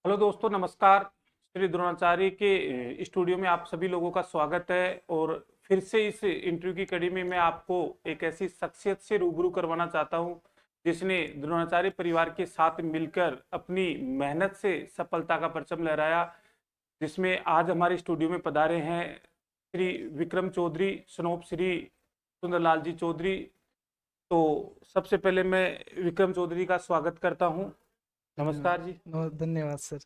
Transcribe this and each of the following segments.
Hello दोस्तों, नमस्कार। श्री द्रोणाचार्य के स्टूडियो में आप सभी लोगों का स्वागत है। और फिर से इस इंटरव्यू की कड़ी में मैं आपको एक ऐसी शख्सियत से रूबरू करवाना चाहता हूं जिसने द्रोणाचार्य परिवार के साथ मिलकर अपनी मेहनत से सफलता का परचम लहराया। जिसमें आज हमारे स्टूडियो में पधारे हैं श्री विक्रम चौधरी, सनोप श्री सुंदरलाल जी चौधरी। तो सबसे पहले मैं विक्रम चौधरी का स्वागत करता हूं। धन्यवाद। नमस्कार जी। धन्यवाद सर।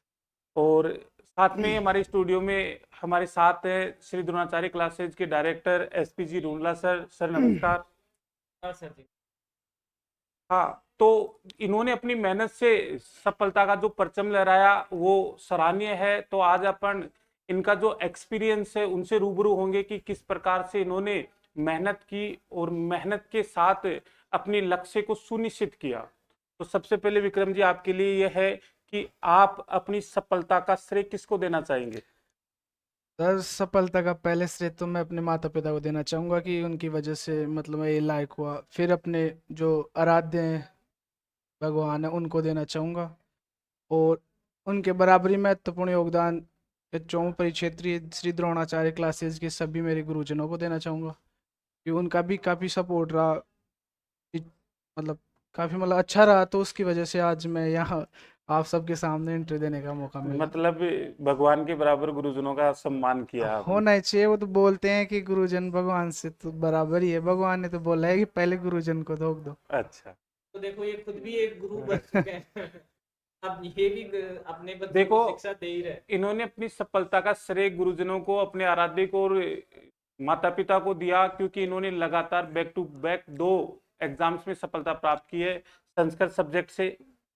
और साथ में हमारे स्टूडियो में हमारे साथ है श्री द्रोणाचार्य क्लासेज के डायरेक्टर एसपीजी रूंगला सर। सर नमस्कार। हाँ सर जी। हाँ, तो इन्होंने अपनी मेहनत से सफलता का जो परचम लहराया वो सराहनीय है। तो आज अपन इनका जो एक्सपीरियंस है उनसे रूबरू होंगे कि किस प्रकार से इन्होंने मेहनत की और मेहनत के साथ अपनी लक्ष्य को सुनिश्चित किया। तो सबसे पहले विक्रम जी, आपके लिए यह है कि आप अपनी सफलता का श्रेय किसको देना चाहेंगे? सर, सफलता का पहले श्रेय तो मैं अपने माता पिता को देना चाहूँगा कि उनकी वजह से मतलब मैं ये लायक हुआ। फिर अपने जो आराध्य हैं, भगवान है, उनको देना चाहूँगा। और उनके बराबरी महत्वपूर्ण योगदान ये चौमुं परिक्षेत्रीय श्री द्रोणाचार्य क्लासेस के सभी मेरे गुरुजनों को देना चाहूँगा कि उनका भी काफ़ी सपोर्ट रहा। कि मतलब काफ़ी मतलब अच्छा रहा, तो उसकी वजह से आज मैं यहाँ आप सबके सामने इंटरव्यू देने का मौका मिला। मतलब भगवान के बराबर गुरुजनों का सम्मान किया आपने। होना ही चाहिए। वो तो बोलते हैं कि गुरुजन भगवान से तो बराबर ही है। भगवान ने तो बोला है कि पहले गुरुजन को रोक दो। अच्छा। तो देखो ये खुद भी एक गुरु बन चुके हैं। अब ये भी अपने बच्चों देखो, को शिक्षा दे ही रहे। इन्होंने अपनी सफलता का श्रेय गुरुजनों को, अपने आराध्य को और माता पिता को दिया, क्योंकि इन्होंने लगातार बैक टू बैक 2 एग्जाम्स में सफलता प्राप्त की है। संस्कृत सब्जेक्ट से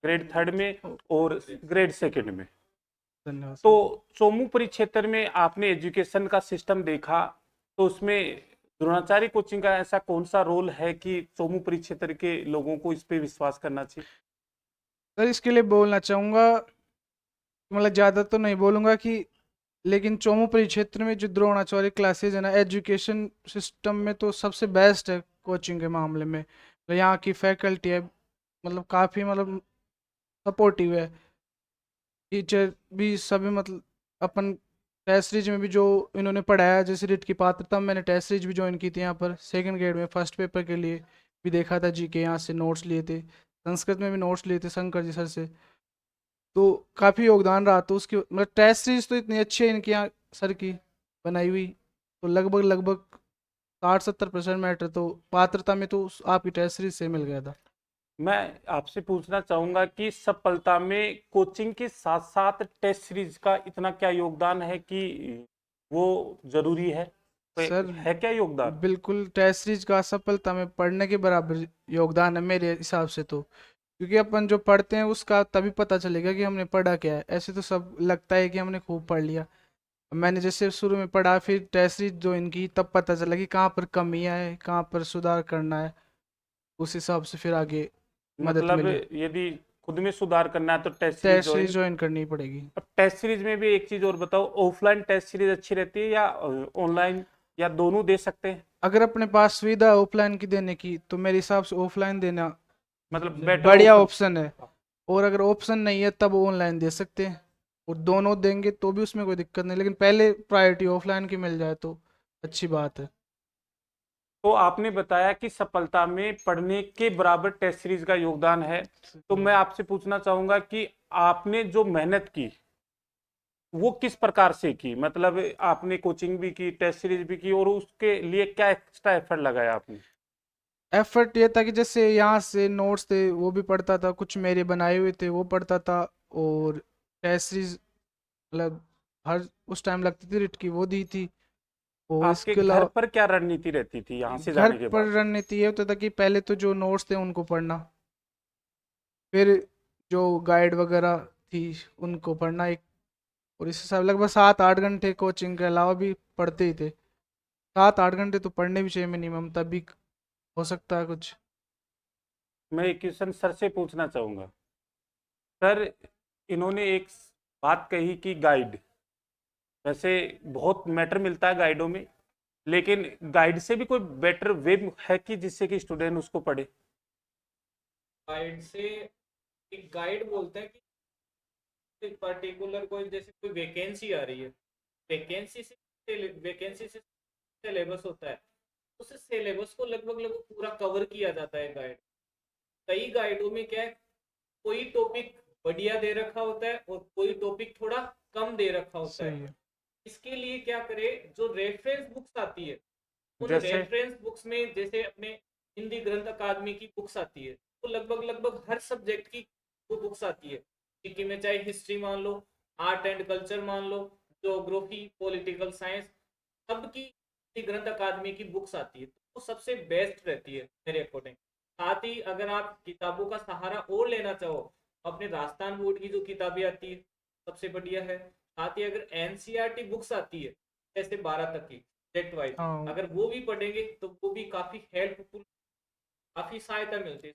ग्रेड 3 में और ग्रेड 2 में। धन्यवाद तो सर। चोमू परिक्षेत्र में आपने एजुकेशन का सिस्टम देखा, तो उसमें द्रोणाचार्य कोचिंग का ऐसा कौन सा रोल है कि चोमू परिक्षेत्र के लोगों को इस पे विश्वास करना चाहिए? सर, इसके लिए बोलना चाहूँगा, मतलब ज़्यादा तो नहीं बोलूँगा कि, लेकिन चौमुं परिक्षेत्र में जो द्रोणाचार्य क्लासेज है ना, एजुकेशन सिस्टम में तो सबसे बेस्ट है कोचिंग के मामले में। तो यहाँ की फैकल्टी है मतलब काफ़ी मतलब सपोर्टिव है। टीचर भी सभी मतलब अपन टेस्ट सीरीज में भी जो इन्होंने पढ़ाया, जैसे रीट की पात्रता, मैंने टेस्ट सीरीज भी ज्वाइन की थी यहाँ पर सेकंड ग्रेड में फर्स्ट पेपर के लिए भी देखा था। जी के यहाँ से नोट्स लिए थे, संस्कृत में भी नोट्स लिए थे शंकर जी सर से। तो काफ़ी योगदान रहा। तो उसकी मतलब टेस्ट सीरीज तो इतनी अच्छी है इनकी यहाँ सर की बनाई हुई। तो लगभग लगभग 60-70% मैटर तो पात्रता में तो आपकी टेस्ट सीरीज से मिल गया था। मैं आपसे पूछना चाहूंगा कि सफलता में कोचिंग के साथ साथ टेस्ट सीरीज का इतना क्या योगदान है कि वो जरूरी है? सर, है क्या योगदान? बिल्कुल टेस्ट सीरीज का सफलता में पढ़ने के बराबर योगदान है मेरे हिसाब से। तो क्योंकि अपन जो पढ़ते हैं उसका तभी पता चलेगा कि हमने पढ़ा क्या है। ऐसे तो सब लगता है कि हमने खूब पढ़ लिया। मैंने जैसे शुरू में पढ़ा, फिर टेस्ट सीरीज ज्वाइन की, तब पता चला कि कहाँ पर कमियां है, कहाँ पर सुधार करना है। उस हिसाब से फिर आगे मदद मतलब मिली। यदि खुद में सुधार करना है तो test series test series join. Join करनी पड़ेगी। अब टेस्ट सीरीज में भी एक चीज और बताओ, ऑफलाइन टेस्ट सीरीज अच्छी रहती है या ऑनलाइन, या दोनों दे सकते हैं? अगर अपने पास सुविधा ऑफलाइन की देने की, तो मेरे हिसाब से ऑफलाइन देना मतलब बेटर बढ़िया ऑप्शन। ऑप्शन है। और अगर ऑप्शन नहीं है तब ऑनलाइन दे सकते हैं। और दोनों देंगे तो भी उसमें कोई दिक्कत नहीं, लेकिन पहले प्रायोरिटी ऑफलाइन की मिल जाए तो अच्छी बात है। तो आपने बताया कि सफलता में पढ़ने के बराबर टेस्ट सीरीज का योगदान है। तो मैं आपसे पूछना चाहूंगा कि आपने जो मेहनत की वो किस प्रकार से की? मतलब आपने कोचिंग भी की, टेस्ट सीरीज भी की, और उसके लिए क्या एक्स्ट्रा एफर्ट लगाया आपने? एफर्ट ये था कि जैसे यहाँ से नोट्स थे वो भी पढ़ता था, कुछ मेरे बनाए हुए थे वो पढ़ता था। और टेस्ट सीरीज मतलब हर उस टाइम लगती थी रिट की, वो दी थी। और आपके इसके घर अलावा पर क्या रणनीति रहती थी यहाँ से घर जाने के पर बाद? रणनीति ये होता था कि पहले तो जो नोट्स थे उनको पढ़ना, फिर जो गाइड वगैरह थी उनको पढ़ना एक। और इस हिसाब लगभग 7-8 घंटे कोचिंग के अलावा भी पढ़ते ही थे। 7-8 घंटे तो पढ़ने भी चाहिए मिनिमम, तभी हो सकता है कुछ। मैं एक क्वेश्चन सर से पूछना चाहूंगा। सर, इन्होंने एक बात कही कि गाइड, वैसे बहुत मैटर मिलता है गाइडों में, लेकिन गाइड से भी कोई बेटर वे है कि जिससे कि स्टूडेंट उसको पढ़े? गाइड से एक गाइड बोलते हैं कि पर्टिकुलर कोई जैसे कोई वैकेंसी आ रही है, वैकेंसी से सिलेबस होता है, उस सिलेबस को लगभग लगभग पूरा कवर किया जाता है गाइड। कई गाइडों में क्या है, कोई टॉपिक बढ़िया दे रखा होता है और कोई टॉपिक थोड़ा कम दे रखा होता सही है। है। इसके लिए क्या करे, जो रेफरेंस बुक्स आती है, उन जैसे रेफरेंस बुक्स में जैसे अपने हिंदी ग्रंथ अकादमी की बुक्स आती है, तो लगभग लगभग हर सब्जेक्ट की वो बुक्स आती है। जीके में चाहे हिस्ट्री मान लो, आर्ट एंड कल्चर मान लो, ज्योग्राफी, पॉलिटिकल साइंस, सबकी हिंदी ग्रंथ अकादमी की बुक्स आती है, तो वो सबसे बेस्ट रहती है मेरे अकॉर्डिंग। साथ ही अगर आप किताबों का सहारा और लेना चाहो, अपने राजस्थान बोर्ड की जो किताबें आती है सबसे बढ़िया है। साथ ही अगर एनसीईआरटी बुक्स आती है जैसे 12 तक की सब्जेक्ट वाइज, हाँ, अगर वो भी पढ़ेंगे तो वो भी काफी हेल्पफुल, काफी सहायता मिलती है।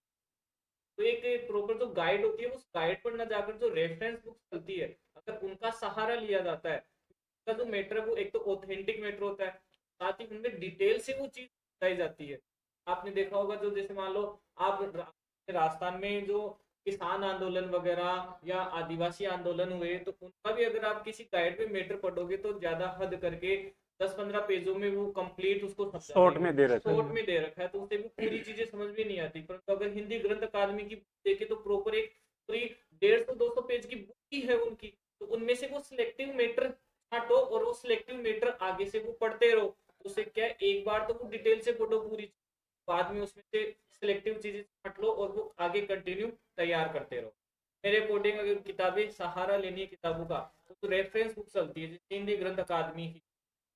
तो एक प्रॉपर जो गाइड होती है, उस गाइड पर न जाकर जो रेफरेंस बुक चलती है, अगर उनका सहारा लिया जाता है, उनका जो मैटर है वो एक तो ऑथेंटिक मैटर होता है, साथ ही उनमें डिटेल से वो चीज बताई जाती है। आपने देखा होगा जो जैसे मान लो आप राजस्थान में जो किसान आंदोलन वगैरह या आदिवासी आंदोलन हुए, तो उनका भी अगर आप किसी गाइड में मैटर पढ़ोगे तो ज्यादा हद करके 10-15 पेजों में वो कंप्लीट उसको समझा शॉर्ट देंगे, में दे रखा है। शॉर्ट में दे रखा है, तो उससे भी पूरी चीजें समझ में नहीं आती। परंतु अगर हिंदी ग्रंथ अकादमी की देखे तो प्रॉपर एक पूरी 150-200 पेज की बुक ही है उनकी, तो उनमें से वो सिलेक्टिव मैटर हटो और वो सिलेक्टिव मैटर आगे से वो पढ़ते रहो। उससे क्या है, एक बार तो वो डिटेल से पढ़ो पूरी, बाद में उसमें से सिलेक्टिव चीजें हट लो और वो आगे कंटिन्यू तैयार करते रहो। मेरे अकॉर्डिंग अगर किताबें सहारा लेनी है किताबों का, तो रेफरेंस बुक चलती है जैसे हिंदी ग्रंथ अकादमी की,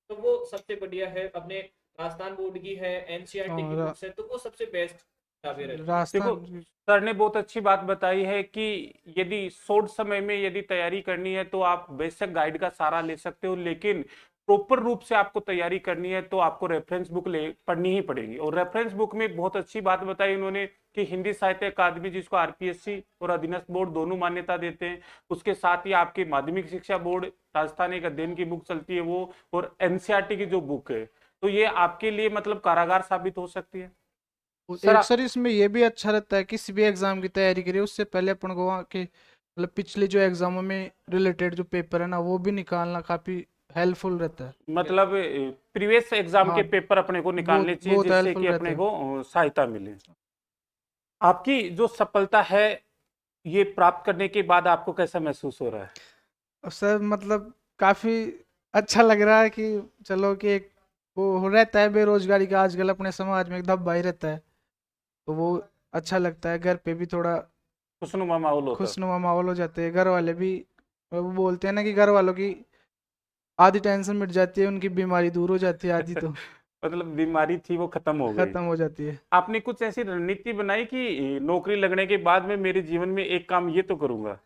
तो वो सबसे बढ़िया है। अपने राजस्थान बोर्ड की है, एनसीईआरटी की और बुक्स है, तो वो सबसे बेस्ट किताबें रहती है। देखो, राजस्थान सर ने बहुत अच्छी बात बताई है कि यदि शॉर्ट समय में यदि तैयारी करनी है तो आप बेशक गाइड का सहारा ले सकते हो, लेकिन प्रॉपर रूप से आपको तैयारी करनी है तो आपको रेफरेंस बुक ले पढ़नी ही पड़ेगी। और रेफरेंस बुक में बहुत अच्छी बात बताई उन्होंने कि हिंदी साहित्य अकादमी, जिसको आरपीएससी और अधीनस्थ बोर्ड दोनों मान्यता देते हैं, उसके साथ ही आपके माध्यमिक शिक्षा बोर्ड राजस्थान एक अध्ययन की बुक चलती है वो, और एनसीईआरटी की जो बुक है, तो ये आपके लिए मतलब कारागार साबित हो सकती है। सर एक सर इसमें ये भी अच्छा रहता है, किसी भी एग्जाम की तैयारी करिए उससे पहले अपन को वहाँ के मतलब पिछले जो एग्जामों में रिलेटेड जो पेपर है ना वो भी निकालना काफी हेल्पफुल रहता है। मतलब प्रीवियस एग्जाम के हाँ, पेपर अपने को निकालने बहुत चाहिए बहुत जिससे कि हेल्पफुल रहता अपने है। को सहायता मिले। आपकी जो सफलता है ये प्राप्त करने के बाद आपको कैसा महसूस हो रहा है? और सर मतलब काफी अच्छा लग रहा है कि चलो कि एक वो रहता है बेरोजगारी का आजकल अपने समाज में एक धब्बा ही रहता है, तो वो अच्छा लगता है। घर पे भी थोड़ा खुशनुमा माहौल होता है। खुशनुमा माहौल हो जाते हैं, घर वाले भी वो बोलते हैं ना कि घर वालों की आधी टेंशन मिट जाती है, उनकी बीमारी दूर हो जाती है, आधी तो मतलब बीमारी थी वो खत्म हो गई। खत्म हो जाती है। आपने कुछ ऐसी रणनीति बनाई कि नौकरी लगने के बाद में मेरे जीवन में एक काम ये तो करूंगा,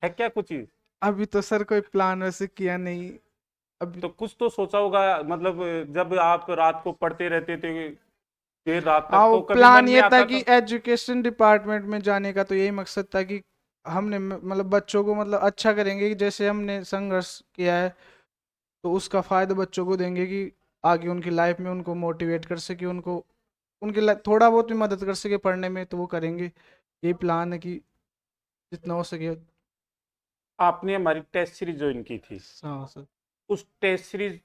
है क्या कुछ चीज? अभी तो सर कोई प्लान वैसे किया नहीं अभी। तो कुछ तो सोचा होगा, मतलब जब आप रात को पढ़ते रहते थे देर रात हाँ, तक, वो तो कभी मन प्लान में ये था आता कि था? एजुकेशन डिपार्टमेंट में जाने का, तो यही मकसद था कि हमने मतलब बच्चों को मतलब अच्छा करेंगे कि जैसे हमने संघर्ष किया है तो उसका फायदा बच्चों को देंगे कि आगे उनकी लाइफ में उनको मोटिवेट कर सके, उनको उनकी थोड़ा बहुत भी मदद कर सके पढ़ने में, तो वो करेंगे। यही प्लान है कि जितना हो सके। आपने हमारी टेस्ट सीरीज ज्वाइन की थी, हाँ सर। उस टेस्ट सीरीज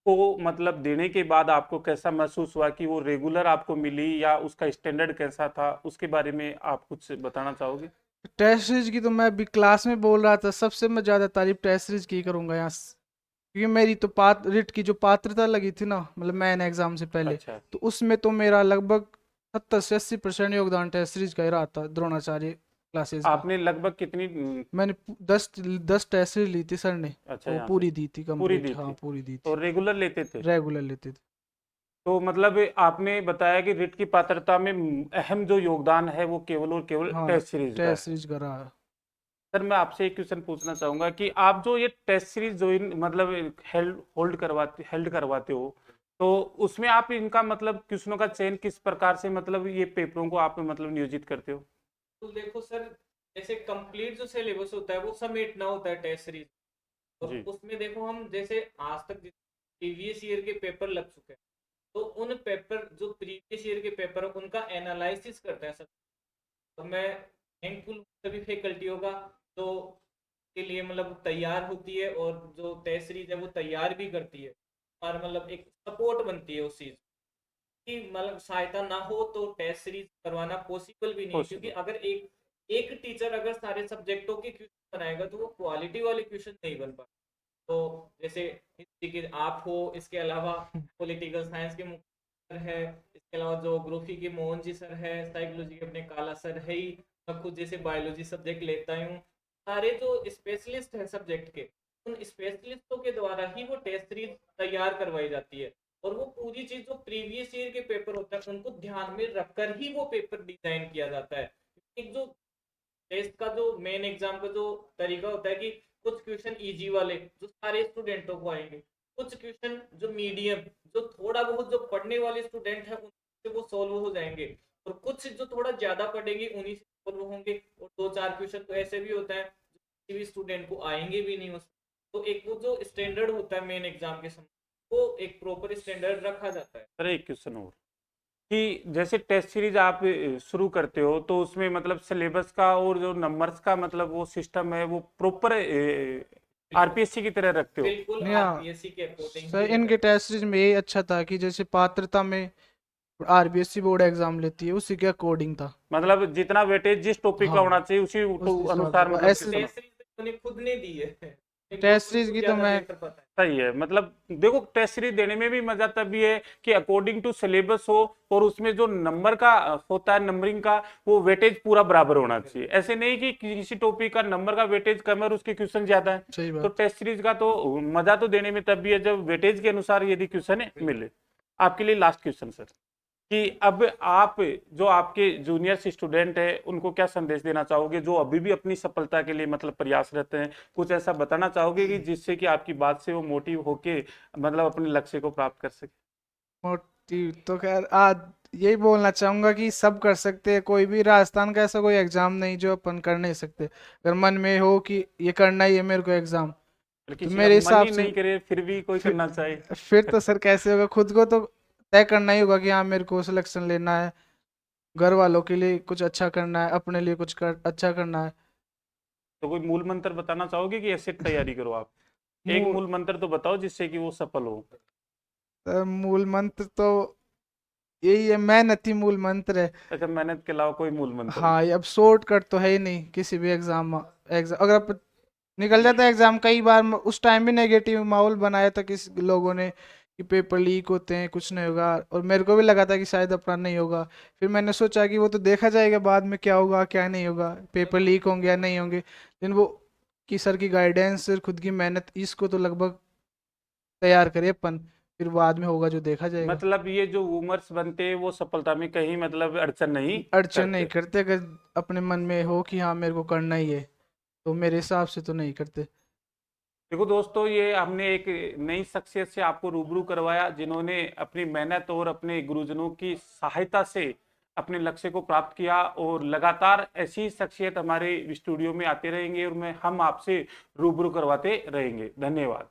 को मतलब देने के बाद आपको कैसा महसूस हुआ कि वो रेगुलर आपको मिली या उसका स्टैंडर्ड कैसा था, उसके बारे में आप कुछ बताना चाहोगे? टेस्ट सीरीज की तो मैं अभी क्लास में बोल रहा था, सबसे मैं ज़्यादा तारीफ टेस्ट सीरीज की करूँगा यहाँ क्योंकि मेरी तो रिट की जो पात्रता लगी थी ना, मतलब मैन एग्जाम से पहले, अच्छा, तो उसमें तो मेरा लगभग 70 से 80% योगदान टेस्ट सीरीज का ही रहा था, द्रोणाचार्य क्लासेस का। आपने लगभग कितनी मैंने 10 टेस्ट सीरीज ली थी सर ने, अच्छा, वो यहाँ से पूरी दी थी पूरी कंप्लीट, दी हाँ थी पूरी दी थी। और रेगुलर लेते थे? रेगुलर लेते थे। तो मतलब आपने बताया कि रिट की पात्रता में अहम जो योगदान है वो केवल और केवल हाँ, टेस्ट सीरीज का टेस्ट है। सीरीज का रहा। सर मैं आपसे एक क्वेश्चन पूछना चाहूंगा कि आप जो ये टेस्ट सीरीज जो मतलब हेल्ड करवाते हो, तो उसमें आप इनका मतलब क्वेश्चनों का चयन किस प्रकार से, मतलब ये पेपरों को आप मतलब नियोजित करते हो? तो देखो सर, जैसे कंप्लीट जो सिलेबस होता है वो समेटना होता है टेस्ट सीरीज, और जी। उसमें देखो हम जैसे आज तक प्रीवियस ईयर के पेपर लग चुके हैं, तो उन पेपर जो प्रीवियस ईयर के पेपर है उनका एनालिसिस करते हैं सर। तो मैं थैंकफुल सभी फैकल्टियों का, तो के लिए मतलब तैयार होती है, और जो टेस्ट सीरीज है वो तैयार भी करती है, और मतलब एक सपोर्ट बनती है उस चीज की। मतलब सहायता ना हो तो टेस्ट सीरीज करवाना पॉसिबल भी नहीं है, क्योंकि Possible। अगर एक एक टीचर अगर सारे सब्जेक्टों के क्वेश्चन बनाएगा तो वो क्वालिटी वाले क्वेश्चन नहीं बन पाए। तो जैसे हिस्ट्री के आप हो, इसके अलावा पॉलिटिकल साइंस के सर है, इसके अलावा ज्योग्राफी के मोहन जी सर है, साइकोलॉजी के अपने काला सर है ही, मैं खुद जैसे बायोलॉजी सब्जेक्ट लेता हूँ। सारे जो स्पेशलिस्ट है सब्जेक्ट के, उन स्पेशलिस्टों के द्वारा ही वो टेस्ट सीरीज तैयार करवाई जाती है, और वो पूरी चीज जो प्रीवियस ईयर के पेपर होता है उनको ध्यान में रखकर ही वो पेपर डिजाइन किया जाता है। एक जो टेस्ट का जो मेन एग्जाम का जो तरीका होता है कि कुछ क्वेश्चन इजी वाले जो सारे स्टूडेंटों को आएंगे, कुछ क्वेश्चन जो मीडियम, जो थोड़ा बहुत जो पढ़ने वाले स्टूडेंट है उनसे वो सॉल्व हो जाएंगे, और कुछ जो थोड़ा ज्यादा पढ़ेंगे उन्हीं से सॉल्व होंगे, और दो चार क्वेश्चन तो ऐसे भी होता है जो किसी भी स्टूडेंट को आएंगे भी नहीं उसमें। तो एक वो जो स्टैंडर्ड होता है मेन एग्जाम के समय, वो एक प्रॉपर स्टैंडर्ड रखा जाता है। सर एक क्वेश्चन और कि जैसे टेस्ट सीरीज आप शुरू करते हो तो उसमें मतलब सिलेबस का और जो नंबर्स का मतलब वो सिस्टम है वो प्रॉपर आरपीएससी की तरह रखते हो। बिल्कुल या आरपीएससी के अकॉर्डिंग सर ही रहता इनके है। टेस्ट सीरीज में यही अच्छा था कि जैसे पात्रता में आरबीएससी बोर्ड एग्जाम लेती है उसी के अकॉर्डिंग था। मतलब जितना वेटेज जिस टॉपिक का हाँ होना चाहिए उसी उस हिसाब अनुसार से मतलब ऐसे क्वेश्चन। टेस्ट सीरीज तो उन्होंने खुद ने दी है, इनको टेस्ट खुद सीरीज को की तो ज्यादा मैं बेहतर पता है। सही है। मतलब देखो टेस्ट सीरीज देने में भी मजा तभी है कि अकॉर्डिंग टू सिलेबस हो और उसमें जो नंबर का होता है नंबरिंग का वो वेटेज पूरा बराबर होना चाहिए। ऐसे नहीं कि किसी टॉपिक का नंबर का वेटेज कम है और उसके क्वेश्चन ज्यादा है। सही तो बात। टेस्ट सीरीज का तो मजा तो देने में तभी है जब वेटेज के अनुसार यदि क्वेश्चन मिले। आपके लिए लास्ट क्वेश्चन सर कि अब आप जो आपके जूनियर्स स्टूडेंट है उनको क्या संदेश देना चाहोगे जो अभी भी अपनी सफलता के लिए मतलब प्रयासरत हैं? कुछ ऐसा बताना चाहोगे कि जिससे कि आपकी बात से वो मोटिव होके मतलब अपने लक्ष्य को प्राप्त कर सके? मोटिव तो खैर आज यही बोलना चाहूंगा कि सब कर सकते हैं, कोई भी राजस्थान का ऐसा कोई एग्जाम नहीं जो अपन कर नहीं सकते। अगर मन में हो कि ये करना ही है मेरे को एग्जाम, और तो किसी का मेरे मन हिसाब ही से नहीं करे फिर भी कोई करना चाहे? फिर तो सर कैसे होगा, खुद को तो तय करना ही होगा कि हाँ मेरे को सिलेक्शन लेना है, घर वालों के लिए कुछ अच्छा करना है, अपने लिए अच्छा करना है। तो कोई मूल मंत्र बताना चाहोगे कि ऐसे तैयारी करो आप? एक मूल मूल मंत्र तो बताओ जिससे कि वो सफल हो। मूल मंत्र तो यही है, मेहनत ही मूल मंत्र है। अच्छा, मेहनत के अलावा कोई मूल मंत्र नहीं? हाँ ये अब शॉर्टकट तो है ही नहीं किसी भी एग्जाम अगर आप निकल जाता है एग्जाम। कई बार उस टाइम भी नेगेटिव माहौल बनाया था किस लोगों ने कि पेपर लीक होते हैं, कुछ नहीं होगा, और मेरे को भी लगा था कि शायद अपना नहीं होगा। फिर मैंने सोचा कि वो तो देखा जाएगा बाद में क्या होगा क्या नहीं होगा, पेपर लीक होंगे या नहीं होंगे, लेकिन वो कि सर की गाइडेंस और खुद की मेहनत इसको तो लगभग तैयार करे अपन, फिर बाद में होगा जो देखा जाएगा। मतलब ये जो वूमर्स बनते हैं वो सफलता में कहीं मतलब अड़चन नहीं अड़चन नहीं करते? करते, अगर अपने मन में हो कि हाँ मेरे को करना ही है, तो मेरे हिसाब से तो नहीं करते। देखो दोस्तों, ये हमने एक नई शख्सियत से आपको रूबरू करवाया जिन्होंने अपनी मेहनत और अपने गुरुजनों की सहायता से अपने लक्ष्य को प्राप्त किया, और लगातार ऐसी शख्सियत हमारे स्टूडियो में आते रहेंगे और मैं हम आपसे रूबरू करवाते रहेंगे। धन्यवाद।